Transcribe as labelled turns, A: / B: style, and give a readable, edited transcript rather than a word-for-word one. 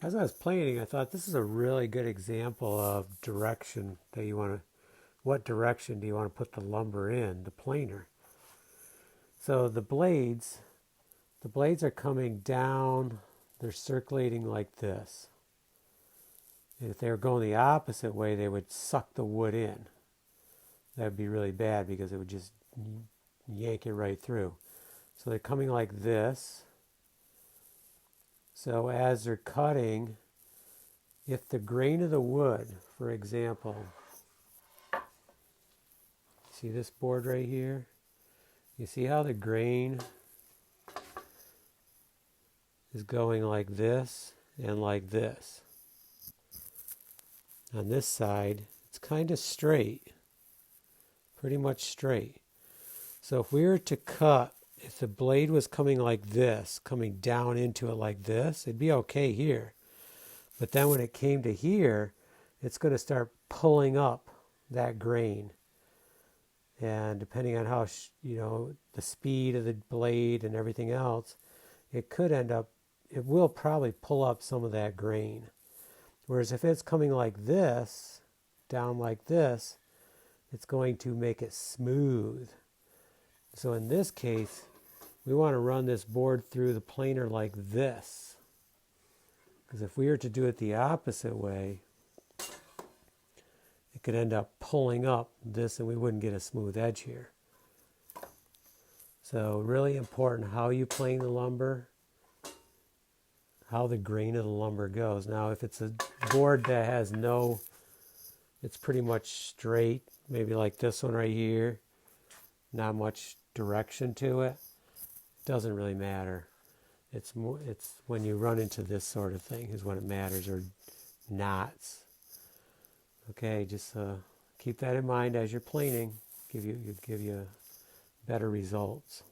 A: As I was planing, I thought this is a really good example of direction that you want to, what direction do you want to put the lumber in, the planer. So the blades are coming down, they're circulating like this. And if they were going the opposite way, they would suck the wood in. That would be really bad because it would just yank it right through. So they're coming like this. So as they're cutting, if the grain of the wood, for example, see this board right here? You see how the grain is going like this and like this. On this side, it's kind of straight, pretty much straight. So if we were to cut, if the blade was coming like this, coming down into it like this, it'd be okay here. But then when it came to here, it's going to start pulling up that grain. And depending on how, the speed of the blade and everything else, it could end up, it will probably pull up some of that grain. Whereas if it's coming like this, down like this, it's going to make it smooth. So in this case, we want to run this board through the planer like this. Because if we were to do it the opposite way, it could end up pulling up this and we wouldn't get a smooth edge here. So really important how you plane the lumber, how the grain of the lumber goes. Now if it's a board that has it's pretty much straight, maybe like this one right here, not much direction to it, it doesn't really matter. It's when you run into this sort of thing is when it matters, or knots. Okay, just keep that in mind as you're planing. Give you better results.